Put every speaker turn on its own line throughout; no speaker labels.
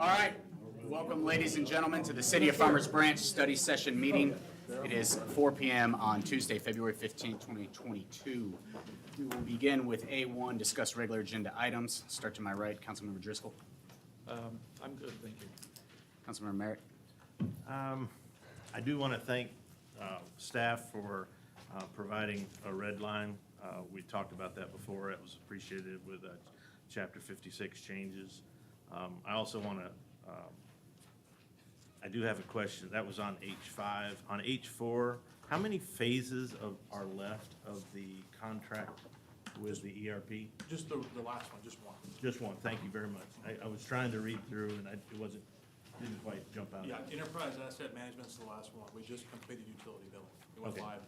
All right, welcome ladies and gentlemen to the City of Farmers Branch study session meeting. It is 4 p.m. on Tuesday, February 15, 2022. We will begin with A1, discuss regular agenda items. Start to my right, Councilmember Driscoll.
I'm good, thank you.
Councilmember Merritt.
I do want to thank staff for providing a red line. We talked about that before. It was appreciated with Chapter 56 changes. I also want to, I do have a question. That was on H5. On H4, how many phases are left of the contract with the ERP?
Just the last one, just one.
Just one. Thank you very much. I was trying to read through and didn't quite jump out.
Yeah, Enterprise Asset Management's the last one. We just completed utility billing. It went
Okay.
live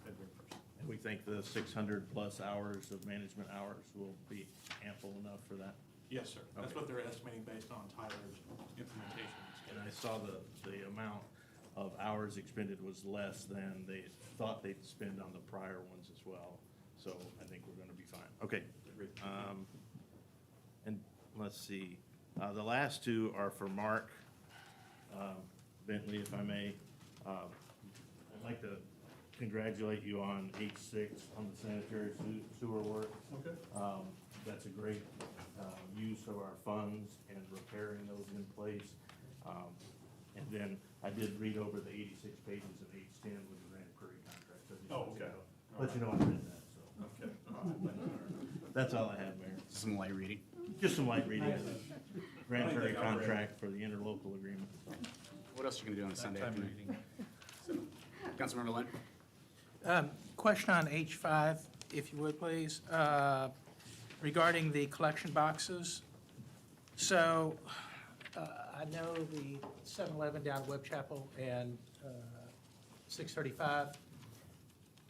February 1st.
And we think the 600-plus hours of management hours will be ample enough for that.
Yes, sir. That's
Okay.
what they're estimating based on Tyler's implementation.
And I saw the amount of hours expended was less than they thought they'd spend on the prior ones as well. So I think we're gonna be fine. Okay. And let's see, the last two are for Mark Bentley, if I may. I'd like to congratulate you on H6 on the sanitary sewer work.
Okay.
That's a great use of our funds and repairing those in place. And then I did read over the 86 pages of H10 with the Grand Prairie contract. So I just
Oh,
wanted to
okay.
let you know I read that, so.
Okay.
That's all I have, Mayor.
Some light reading.
Just some light reading of the Grand Prairie contract for the interlocal agreement.
What else are you going to do on a Sunday afternoon? Councilmember Lynn.
Question on H5, if you would, please, regarding the collection boxes. So I know the 7-Eleven down at Webb Chapel and 635,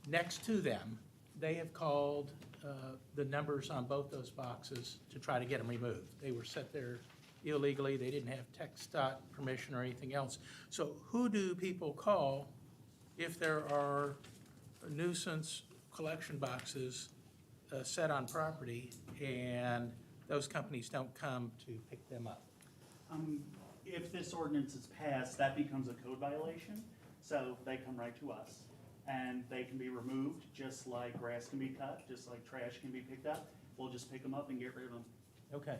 next to them, they have called the numbers on both those boxes to try to get them removed. They were set there illegally. They didn't have TxDOT permission or anything else. So who do people call if there are nuisance collection boxes set on property and those companies don't come to pick them up?
If this ordinance is passed, that becomes a code violation, so they come right to us. And they can be removed, just like grass can be cut, just like trash can be picked up. We'll just pick them up and get rid of them.
Okay,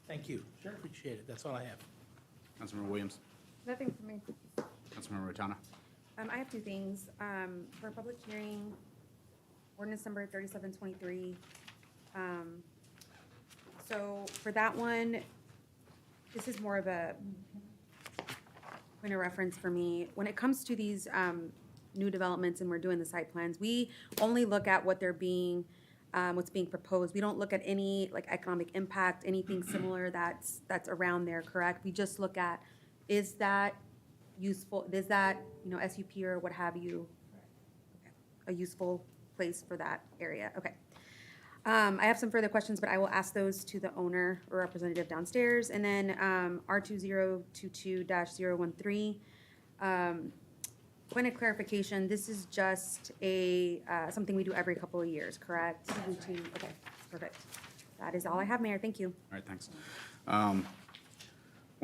thank you.
Sure.
Appreciate it, that's all I have.
Councilmember Williams.
Nothing for me.
Councilmember Rotana.
I have two things. For a public hearing, ordinance number 3723. So for that one, this is more of a point of reference for me. When it comes to these new developments and we're doing the site plans, we only look at what they're being, what's being proposed. We don't look at any like economic impact, anything similar that's around there, correct? We just look at, is that useful, is that, SUP or what have you, a useful place for that area? Okay. I have some further questions, but I will ask those to the owner or representative downstairs. And then R2022-013, point of clarification, this is just a, something we do every couple of years, correct? Routine. Okay, perfect. That is all I have, Mayor. Thank you.
All right, thanks. One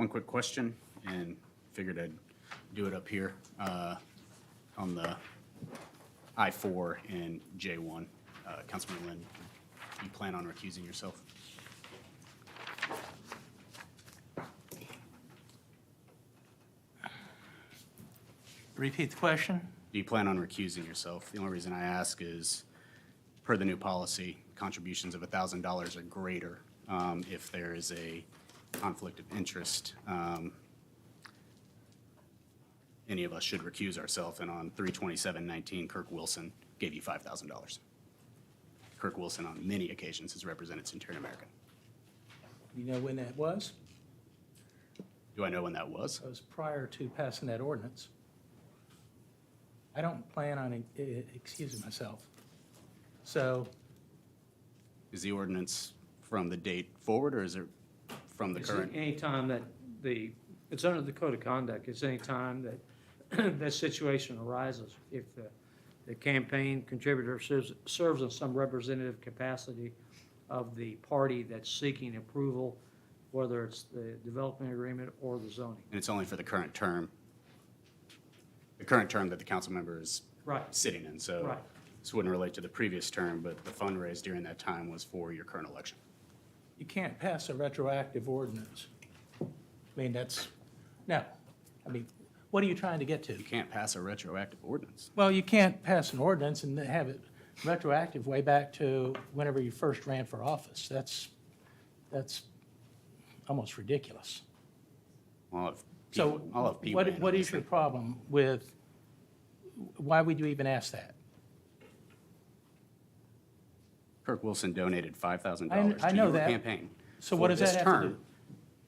quick question, and figured I'd do it up here on the I-4 and J1. Councilman Lynn, you plan on recusing yourself?
Repeat the question?
Do you plan on recusing yourself? The only reason I ask is, per the new policy, contributions of $1,000 or greater if there is a conflict of interest. Any of us should recuse ourselves, and on 3/27/19, Kirk Wilson gave you $5,000. Kirk Wilson, on many occasions, has represented Centurion American.
You know when that was?
Do I know when that was?
It was prior to passing that ordinance. I don't plan on excusing myself. So,
Is the ordinance from the date forward, or is it from the
It's
current?
any time that it's under the code of conduct, it's any time that that situation arises. If the campaign contributor serves in some representative capacity of the party that's seeking approval whether it's the development agreement or the zoning.
And it's only for the current term that the council member is
Right.
sitting in. So
Right.
this wouldn't relate to the previous term, but the fundraise during that time was for your current election.
You can't pass a retroactive ordinance. I mean, what are you trying to get to?
You can't pass a retroactive ordinance.
Well, you can't pass an ordinance and then have it retroactive way back to whenever you first ran for office. That's almost ridiculous.
I'll
So
have Pete
what
weigh in on
what
this
is your
then.
problem with, why would you even ask that?
Kirk Wilson donated $5,000
I
to
know
your
that.
campaign.
So what
for
does that
this
have to
term,
do?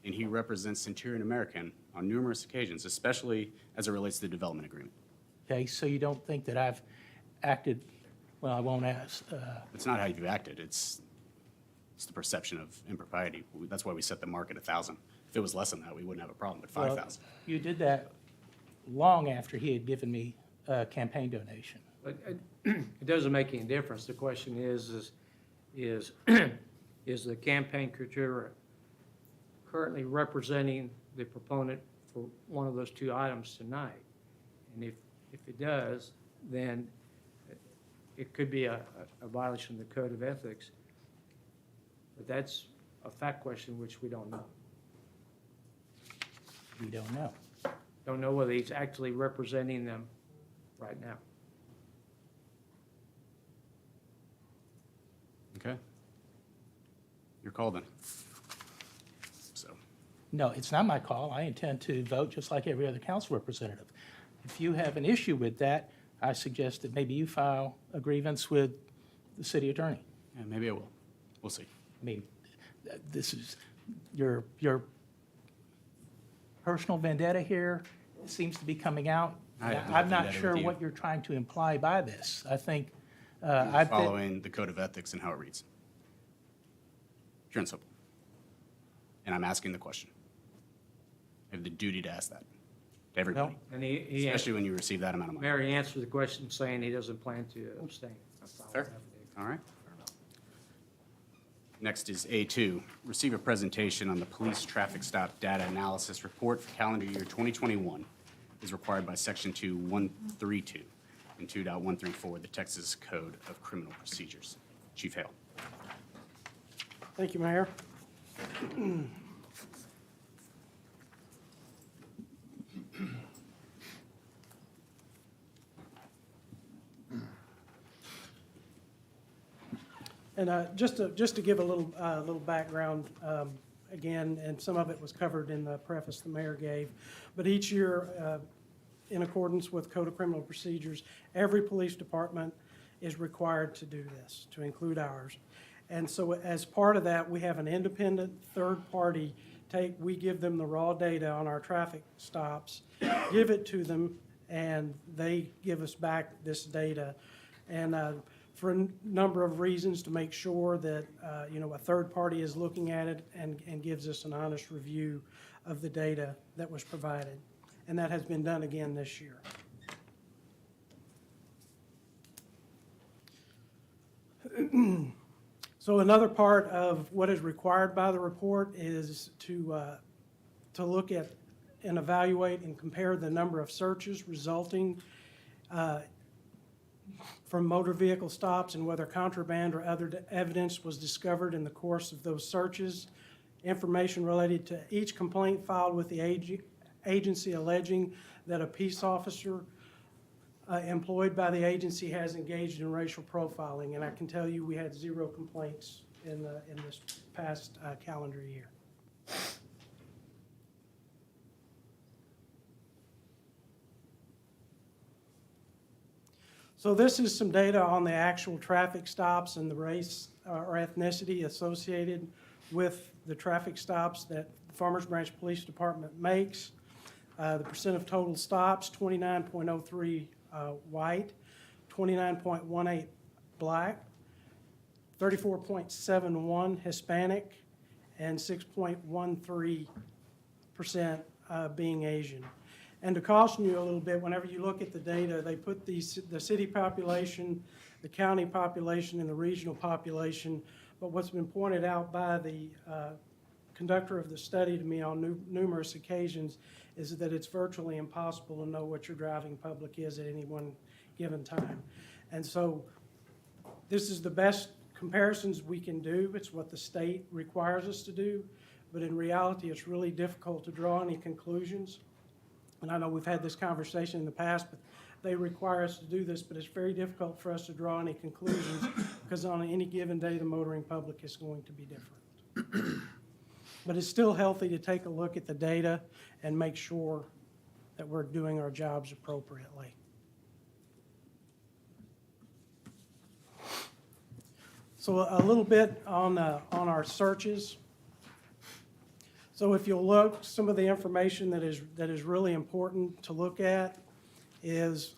And he represents Centurion American on numerous occasions, especially as it relates to the development agreement.
Okay, so you don't think that I've acted, well, I won't ask,
It's not how you've acted, it's the perception of impropriety. That's why we set the mark at 1,000. If it was less than that, we wouldn't have a problem, but
well,
5,000.
you did that long after he had given me a campaign donation.
But it doesn't make any difference. The question is is the campaign contributor currently representing the proponent for one of those two items tonight? And if it does, then it could be a violation of the Code of Ethics. But that's a fact question which we don't know.
We don't know.
Don't know whether he's actually representing them right now.
Okay? Your call then. So,
No, it's not my call. I intend to vote just like every other council representative. If you have an issue with that, I suggest that maybe you file a grievance with the city attorney.
yeah, maybe I will. We'll see.
I mean, this is, your personal vendetta here seems to be coming out.
I have no
I'm not
vendetta
sure
with you.
what you're trying to imply by this. I think, I've been,
Following the Code of Ethics and how it reads. Pure and simple. And I'm asking the question. I have the duty to ask that to everybody,
And he
especially when you receive that amount of money.
Mary answered the question saying he doesn't plan to abstain. I filed
Fair.
an affidavit.
All right. Next is A2, receive a presentation on the police traffic stop data analysis report for calendar year 2021 is required by Section 2.132 and 2.134 of the Texas Code of Criminal Procedures. Chief Hale.
Thank you, Mayor. And just to give a little background, again, and some of it was covered in the preface the mayor gave, but each year, in accordance with Code of Criminal Procedures, every police department is required to do this, to include ours. And so as part of that, we have an independent third party we give them the raw data on our traffic stops, give it to them, and they give us back this data. And for a number of reasons, to make sure that, a third party is looking at it and gives us an honest review of the data that was provided. And that has been done again this year. So another part of what is required by the report is to look at and evaluate and compare the number of searches resulting from motor vehicle stops and whether contraband or other evidence was discovered in the course of those searches. Information related to each complaint filed with the agency alleging that a peace officer employed by the agency has engaged in racial profiling. And I can tell you we had 0 complaints in this past calendar year. So this is some data on the actual traffic stops and the race or ethnicity associated with the traffic stops that the Farmers Branch Police Department makes. The percent of total stops, 29.03 white, 29.18 black, 34.71 Hispanic, and 6.13% being Asian. And to caution you a little bit, whenever you look at the data, they put the city population, the county population, and the regional population. But what's been pointed out by the conductor of the study to me on numerous occasions is that it's virtually impossible to know what your driving public is at any one given time. And so this is the best comparisons we can do. It's what the state requires us to do. But in reality, it's really difficult to draw any conclusions. And I know we've had this conversation in the past, but they require us to do this, but it's very difficult for us to draw any conclusions because on any given day, the motoring public is going to be different. But it's still healthy to take a look at the data and make sure that we're doing our jobs appropriately. So a little bit on our searches. So if you'll look, some of the information that is really important to look at is,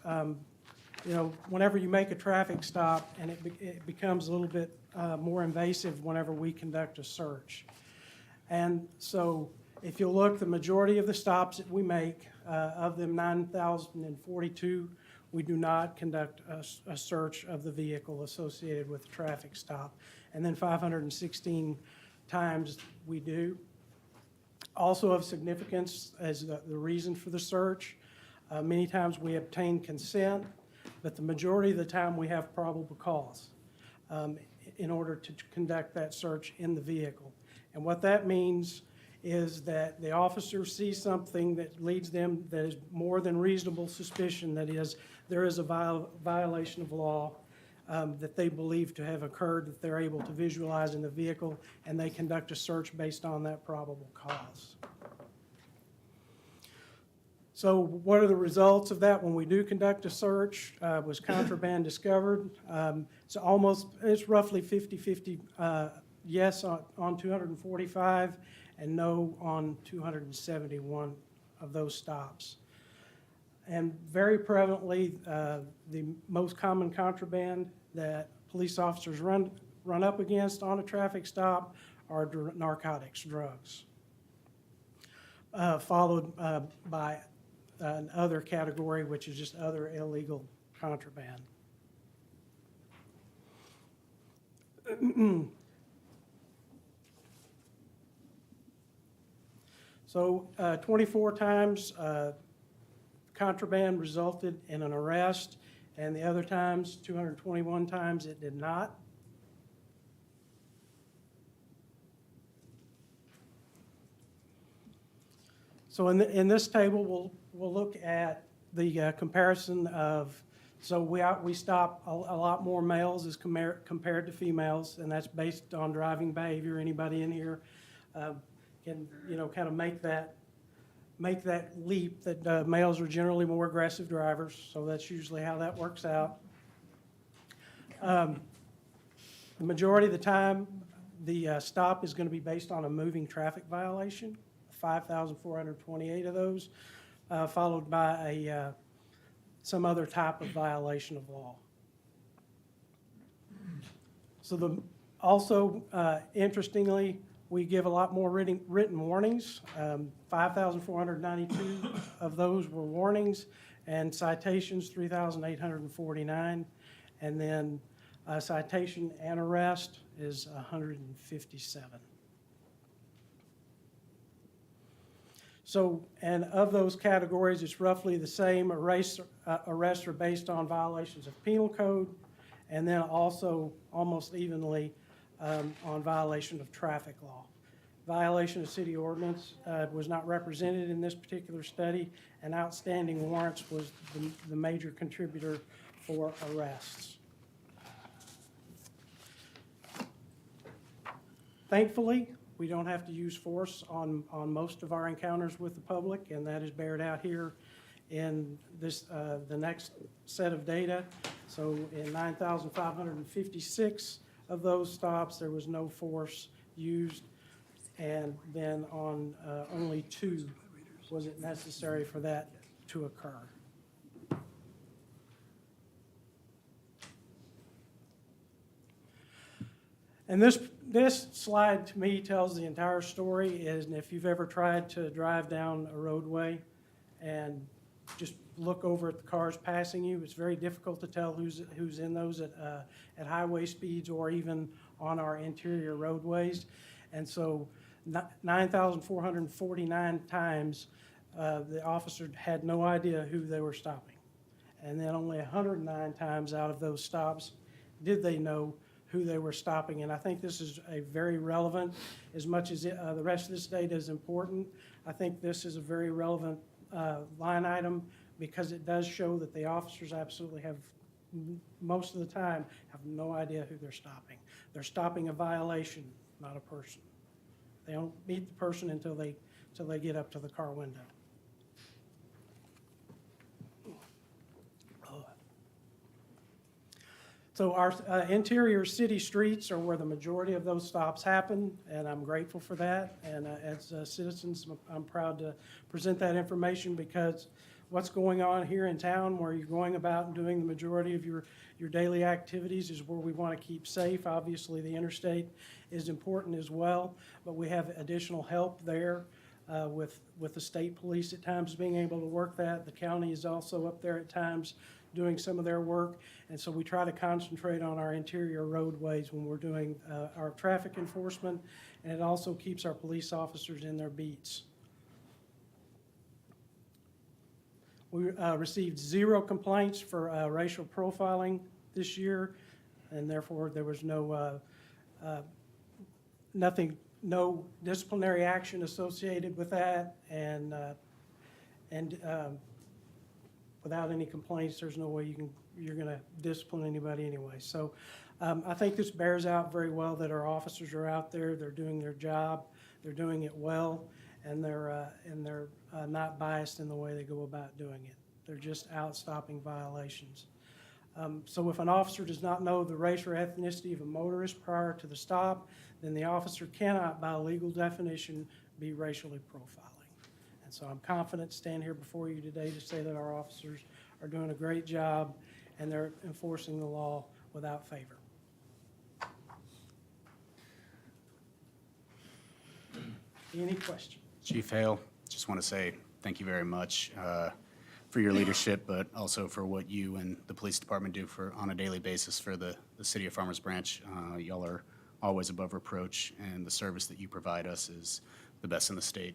whenever you make a traffic stop, and it becomes a little bit more invasive whenever we conduct a search. And so if you'll look, the majority of the stops that we make, of them 9,042, we do not conduct a search of the vehicle associated with the traffic stop. And then 516 times we do. Also of significance as the reason for the search, many times we obtain consent, but the majority of the time we have probable cause in order to conduct that search in the vehicle. And what that means is that the officer sees something that leads them, that is more than reasonable suspicion, that is, there is a violation of law that they believe to have occurred, that they're able to visualize in the vehicle, and they conduct a search based on that probable cause. So what are the results of that when we do conduct a search? Was contraband discovered? It's roughly 50-50 yes on 245 and no on 271 of those stops. And very prevalently, the most common contraband that police officers run up against on a traffic stop are narcotics, drugs, followed by another category, which is just other illegal contraband. So 24 times contraband resulted in an arrest, and the other times, 221 times, it did not. So in this table, we'll look at the comparison of, so we stop a lot more males as compared to females, and that's based on driving behavior. Anybody in here can kind of make that leap that males are generally more aggressive drivers, so that's usually how that works out. The majority of the time, the stop is going to be based on a moving traffic violation, 5,428 of those, followed by some other type of violation of law. So interestingly, we give a lot more written warnings. 5,492 of those were warnings, and citations, 3,849. And then citation and arrest is 157. So, and of those categories, it's roughly the same. Arrests are based on violations of penal code, and then also almost evenly on violation of traffic law. Violation of city ordinance was not represented in this particular study, and outstanding warrants was the major contributor for arrests. Thankfully, we don't have to use force on most of our encounters with the public, and that is bared out here in this the next set of data. So in 9,556 of those stops, there was no force used, and then on only 2 was it necessary for that to occur. And this slide to me tells the entire story. And if you've ever tried to drive down a roadway and just look over at the cars passing you, it's very difficult to tell who's in those at highway speeds or even on our interior roadways. And so 9,449 times, the officer had no idea who they were stopping. And then only 109 times out of those stops did they know who they were stopping. And I think this is a very relevant, as much as the rest of this data is important, I think this is a very relevant line item because it does show that the officers absolutely have, most of the time, have no idea who they're stopping. They're stopping a violation, not a person. They don't meet the person until they get up to the car window. So our interior city streets are where the majority of those stops happen, and I'm grateful for that. And as citizens, I'm proud to present that information because what's going on here in town where you're going about and doing the majority of your daily activities is where we want to keep safe. Obviously, the interstate is important as well, but we have additional help there with the state police at times being able to work that. The county is also up there at times doing some of their work, and so we try to concentrate on our interior roadways when we're doing our traffic enforcement, and it also keeps our police officers in their beats. We received 0 complaints for racial profiling this year, and therefore there was no disciplinary action associated with that, and without any complaints, there's no way you're going to discipline anybody anyway. So I think this bears out very well that our officers are out there, they're doing their job, they're doing it well, and they're not biased in the way they go about doing it. They're just out stopping violations. So if an officer does not know the race or ethnicity of a motorist prior to the stop, then the officer cannot, by legal definition, be racially profiling. And so I'm confident to stand here before you today to say that our officers are doing a great job and they're enforcing the law without favor. Any questions?
Chief Hale, just want to say thank you very much for your leadership, but also for what you and the police department do on a daily basis for the city of Farmers Branch. Y'all are always above reproach, and the service that you provide us is the best in the state,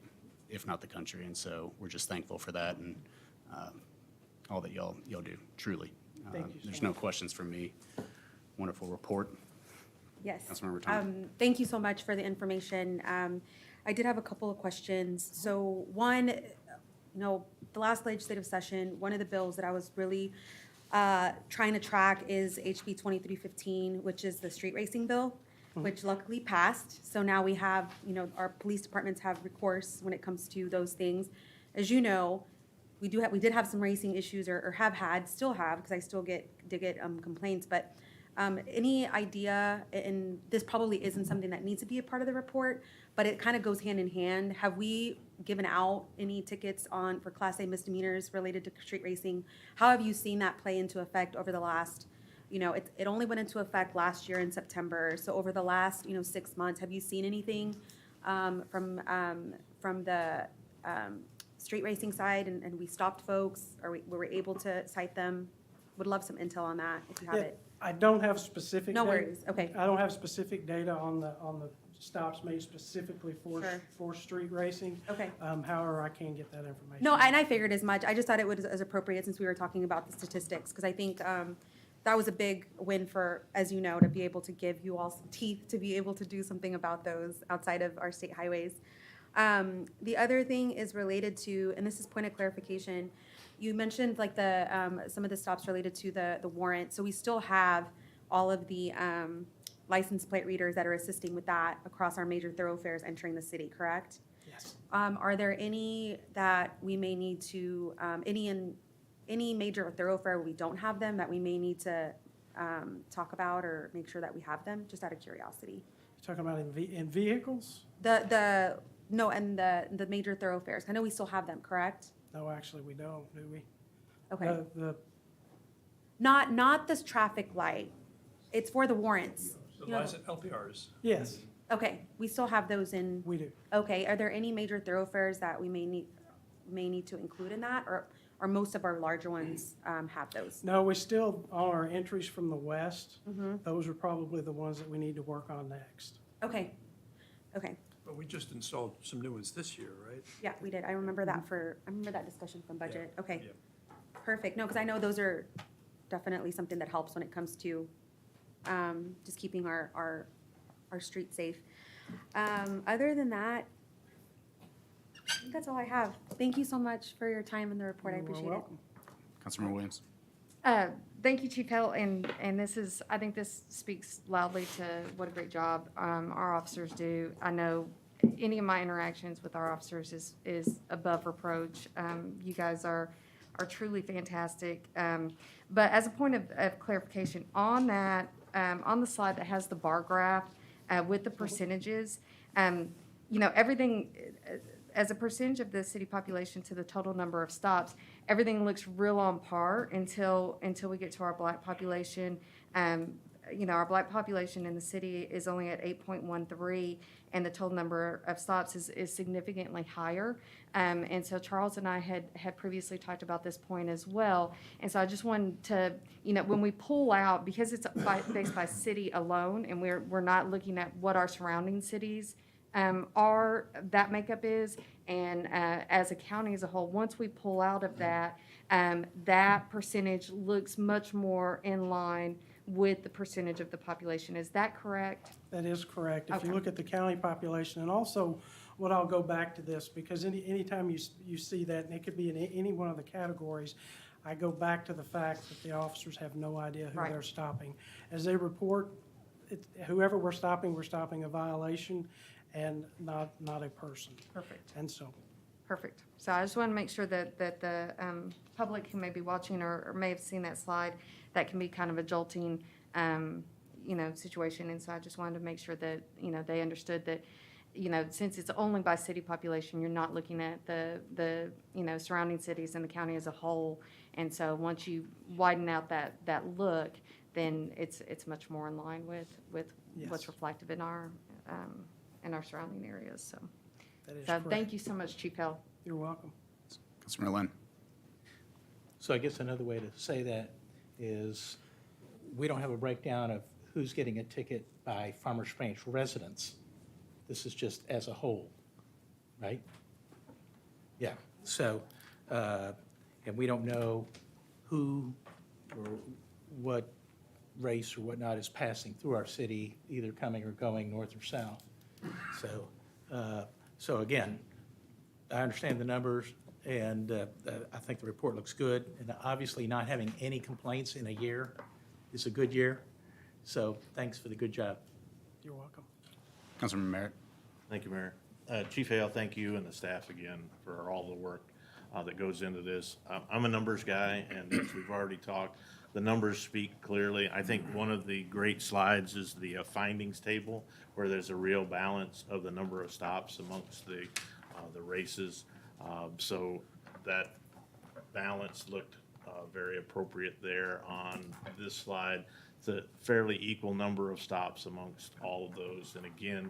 if not the country. And so we're just thankful for that and all that y'all do, truly.
Thank you so
There's no
much.
questions from me. Wonderful report.
Yes.
Councilmember Thomas.
Thank you so much for the information. I did have a couple of questions. So one, the last legislative session, one of the bills that I was really trying to track is HB 2315, which is the street racing bill, which luckily passed. So now we have, our police departments have recourse when it comes to those things. As you know, we did have some racing issues, or still have, because I still get complaints, but any idea, and this probably isn't something that needs to be a part of the report, but it kind of goes hand in hand. Have we given out any tickets for Class A misdemeanors related to street racing? How have you seen that play into effect over the last, it only went into effect last year in September. So over the last, 6 months, have you seen anything from the street racing side, and we stopped folks, or were we able to cite them? Would love some intel on that if you have it.
I don't have specific.
No
data.
worries, okay.
I don't have specific data on the stops made specifically
Sure.
for street racing.
Okay.
However, I can get that information.
No, and I figured as much. I just thought it was as appropriate since we were talking about the statistics, because I think that was a big win for, as you know, to be able to give you all some teeth to be able to do something about those outside of our state highways. The other thing is related to, and this is point of clarification, you mentioned like some of the stops related to the warrant. So we still have all of the license plate readers that are assisting with that across our major thoroughfares entering the city, correct?
Yes.
Are there any that we may need to, any major thoroughfare where we don't have them that we may need to talk about or make sure that we have them, just out of curiosity?
You're talking about in vehicles?
No, and the major thoroughfares. I know we still have them, correct?
No, actually, we don't, do we?
Okay.
The
Not this traffic light. It's for the warrants.
The
You know,
license LPRs.
Yes,
Okay, we still have those in.
we do.
Okay, are there any major thoroughfares that we may need to include in that, or most of our larger ones have those?
No, we still, on our entries from the west,
Mm-hmm.
those are probably the ones that we need to work on next.
Okay, okay.
But we just installed some new ones this year, right?
Yeah, we did. I remember that discussion from budget. Okay.
Yeah.
Perfect. No, because I know those are definitely something that helps when it comes to just keeping our streets safe. Other than that, I think that's all I have. Thank you so much for your time and the report. I
You're
appreciate it.
welcome.
Councilmember Williams.
Thank you, Chief Hill, and this is, I think this speaks loudly to what a great job our officers do. I know any of my interactions with our officers is above reproach. You guys are truly fantastic. But as a point of clarification, on that, on the slide that has the bar graph with the percentages, everything, as a percentage of the city population to the total number of stops, everything looks real on par until we get to our black population. Our black population in the city is only at 8.13, and the total number of stops is significantly higher. And so Charles and I had previously talked about this point as well. And so I just wanted to, when we pull out, because it's based by city alone, and we're not looking at what our surrounding cities that makeup is, and as a county as a whole, once we pull out of that, that percentage looks much more in line with the percentage of the population. Is that correct?
That is correct. If
Okay.
you look at the county population, and also, what I'll go back to this, because anytime you see that, and it could be in any one of the categories, I go back to the fact that the officers have no idea who
Right.
they're stopping. As they report, whoever we're stopping a violation and not a person.
Perfect.
And so,
Perfect. So I just want to make sure that the public who may be watching or may have seen that slide, that can be kind of a jolting, situation. And so I just wanted to make sure that, they understood that, since it's only by city population, you're not looking at the surrounding cities and the county as a whole. And so once you widen out that look, then it's much more in line with what's
Yes.
reflective in our surrounding areas, so.
that is
So
correct.
thank you so much, Chief Hill.
You're welcome.
Councilmember Lynn.
So I guess another way to say that is, we don't have a breakdown of who's getting a ticket by Farmers Branch residents. This is just as a whole, right? Yeah, so, and we don't know who or what race or whatnot is passing through our city, either coming or going north or south. So again, I understand the numbers, and I think the report looks good. And obviously, not having any complaints in a year is a good year. So thanks for the good job.
You're welcome.
Councilmember Merritt.
Thank you, Mayor. Chief Hale, thank you and the staff again for all the work that goes into this. I'm a numbers guy, and as we've already talked, the numbers speak clearly. I think one of the great slides is the findings table, where there's a real balance of the number of stops amongst the races. So that balance looked very appropriate there on this slide. It's a fairly equal number of stops amongst all of those. And again,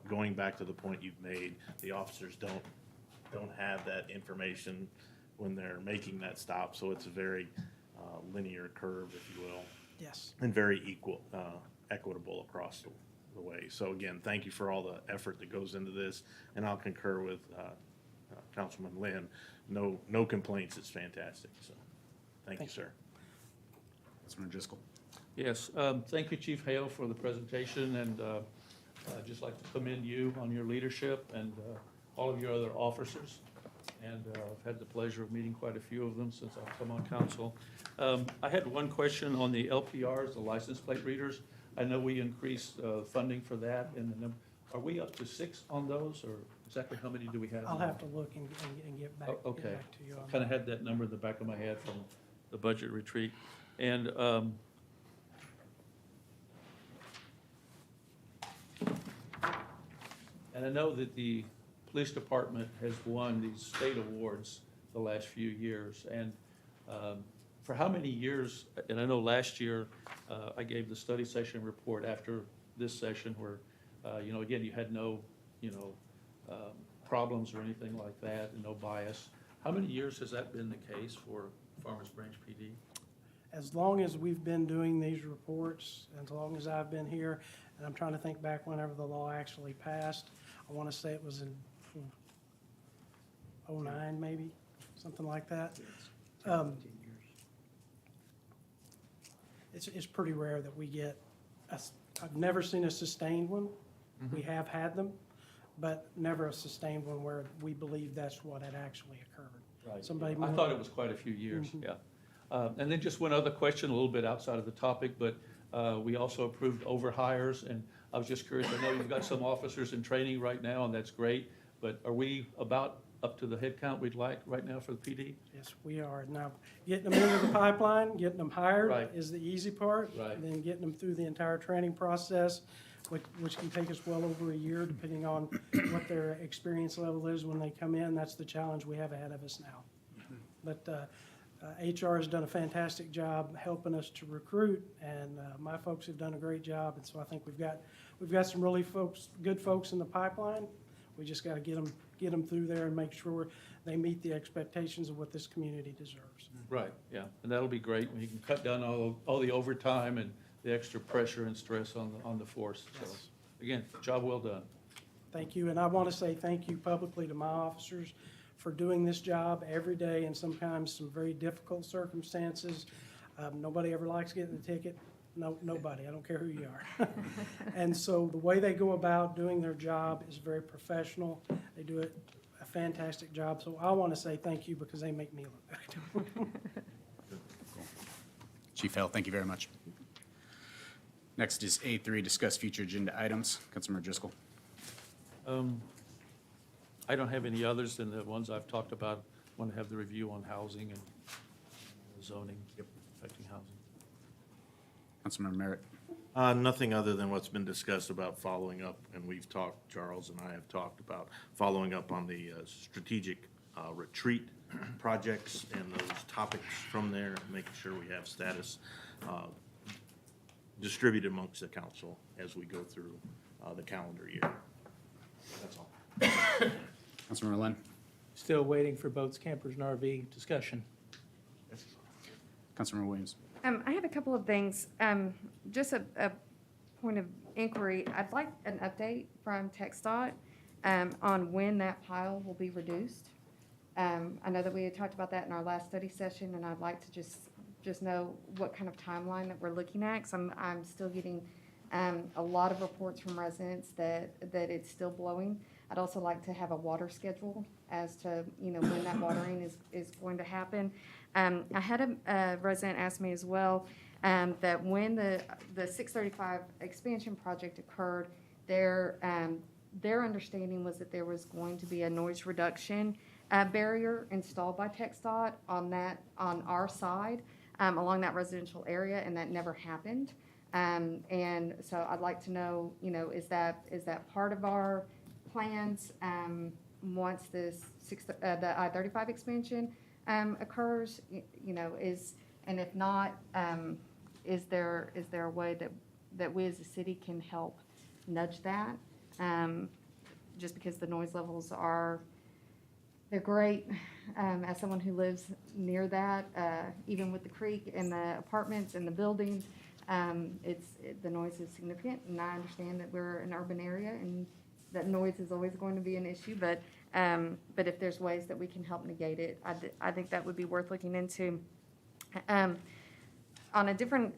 going back to the point you've made, the officers don't have that information when they're making that stop. So it's a very linear curve, if you will,
Yes.
and very equitable across the way. So again, thank you for all the effort that goes into this, and I'll concur with Councilman Lynn. No complaints, it's fantastic, so, thank you, sir.
Councilmember Driscoll.
Yes, thank you, Chief Hale, for the presentation, and I'd just like to commend you on your leadership and all of your other officers. And I've had the pleasure of meeting quite a few of them since I've come on council. I had one question on the LPRs, the license plate readers. I know we increased funding for that, and are we up to 6 on those, or exactly how many do we have?
I'll
now?
have to look and get back
Oh, okay.
to you on
Kind of
that.
had that number in the back of my head from the budget retreat. And I know that the police department has won these state awards the last few years. And for how many years, and I know last year, I gave the study session report after this session where, again, you had no, problems or anything like that, and no bias. How many years has that been the case for Farmers Branch PD?
as long as we've been doing these reports, as long as I've been here, and I'm trying to think back whenever the law actually passed, I want to say it was in '09 maybe, something like that. It's pretty rare that we get, I've never seen a sustained one. We have had them, but never a sustained one where we believe that's what had actually occurred.
Right.
Somebody
I
more-
thought it was quite a few years, yeah. And then just one other question, a little bit outside of the topic, but we also approved overhires, and I was just curious, I know you've got some officers in training right now, and that's great, but are we about up to the head count we'd like right now for the PD?
Yes, we are. Now, getting them into the pipeline, getting them hired
Right.
is the easy part.
Right.
And then getting them through the entire training process, which can take us well over a year, depending on what their experience level is when they come in. That's the challenge we have ahead of us now. But HR has done a fantastic job helping us to recruit, and my folks have done a great job. And so I think we've got some really good folks in the pipeline. We just got to get them through there and make sure they meet the expectations of what this community deserves.
Right, yeah, and that'll be great, when you can cut down all the overtime and the extra pressure and stress on the force. So, again, job well done.
Thank you, and I want to say thank you publicly to my officers for doing this job every day in sometimes some very difficult circumstances. Nobody ever likes getting a ticket. No, nobody. I don't care who you are. And so the way they go about doing their job is very professional. They do a fantastic job. So I want to say thank you because they make me look good.
Chief Hale, thank you very much. Next is A3, discuss future agenda items. Councilmember Driscoll.
I don't have any others than the ones I've talked about. Want to have the review on housing and zoning affecting housing.
Councilmember Merritt.
Nothing other than what's been discussed about following up, and we've talked, Charles and I have talked about following up on the strategic retreat projects and those topics from there, making sure we have status distributed amongst the council as we go through the calendar year. That's all.
Councilmember Lynn.
Still waiting for boats, campers, and RV discussion.
Councilmember Williams.
I have a couple of things. Just a point of inquiry. I'd like an update from TxDOT on when that pile will be reduced. I know that we had talked about that in our last study session, and I'd like to just know what kind of timeline that we're looking at, because I'm still getting a lot of reports from residents that it's still blowing. I'd also like to have a water schedule as to, when that watering is going to happen. I had a resident ask me as well, that when the 635 expansion project occurred, their understanding was that there was going to be a noise reduction barrier installed by TxDOT on our side, along that residential area, and that never happened. And so I'd like to know, is that part of our plans, once the I-35 expansion occurs, and if not, is there a way that we as a city can help nudge that? Just because the noise levels they're great. As someone who lives near that, even with the creek and the apartments and the buildings, the noise is significant, and I understand that we're an urban area and that noise is always going to be an issue, but if there's ways that we can help negate it, I think that would be worth looking into. On a different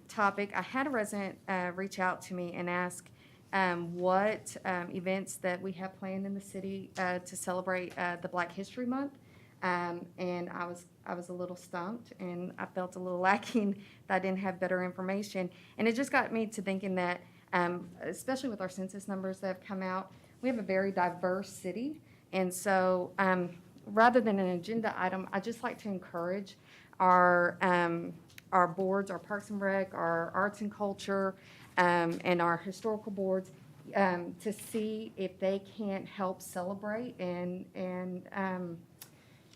topic, I had a resident reach out to me and ask what events that we have planned in the city to celebrate the Black History Month. And I was a little stumped, and I felt a little lacking that I didn't have better information. And it just got me to thinking that, especially with our census numbers that have come out, we have a very diverse city. And so rather than an agenda item, I just like to encourage our boards, our Parks and Rec, our Arts and Culture, and our historical boards, to see if they can't help celebrate and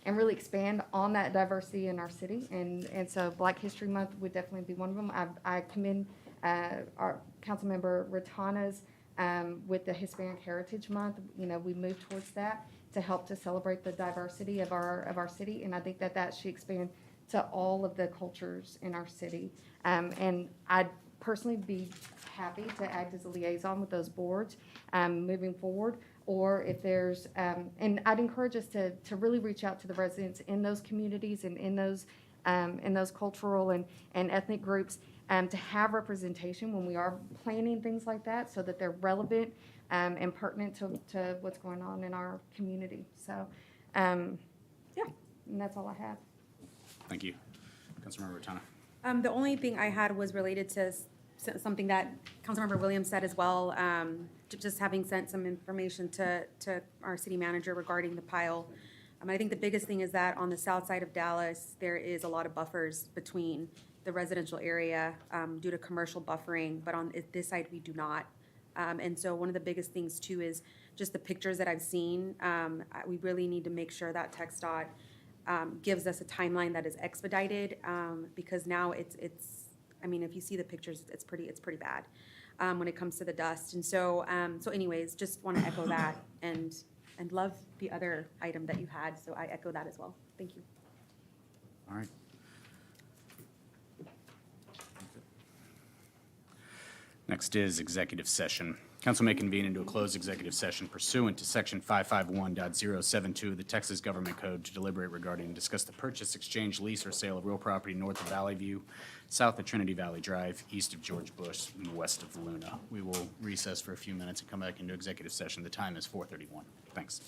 really expand on that diversity in our city. And so Black History Month would definitely be one of them. I commend our Councilmember Ratana's with the Hispanic Heritage Month. We moved towards that to help to celebrate the diversity of our city, and I think that should expand to all of the cultures in our city. And I'd personally be happy to act as a liaison with those boards moving forward. Or if there's, and I'd encourage us to really reach out to the residents in those communities and in those cultural and ethnic groups to have representation when we are planning things like that, so that they're relevant and pertinent to what's going on in our community. So, yeah, and that's all I have.
Thank you. Councilmember Ratana.
The only thing I had was related to something that Councilmember Williams said as well, just having sent some information to our city manager regarding the pile. I think the biggest thing is that on the south side of Dallas, there is a lot of buffers between the residential area due to commercial buffering, but on this side, we do not. And so one of the biggest things too is just the pictures that I've seen. We really need to make sure that TxDOT gives us a timeline that is expedited, because now it's, I mean, if you see the pictures, it's pretty bad when it comes to the dust. And so, so anyways, just want to echo that and love the other item that you had. So I echo that as well. Thank you.
All right. Next is executive session. Council may convene into a closed executive session pursuant to Section 551.072 of the Texas Government Code to deliberate regarding and discuss the purchase, exchange, lease, or sale of real property north of Valley View, south of Trinity Valley Drive, east of George Bush, and west of Luna. We will recess for a few minutes and come back into executive session. The time is 4:31. Thanks.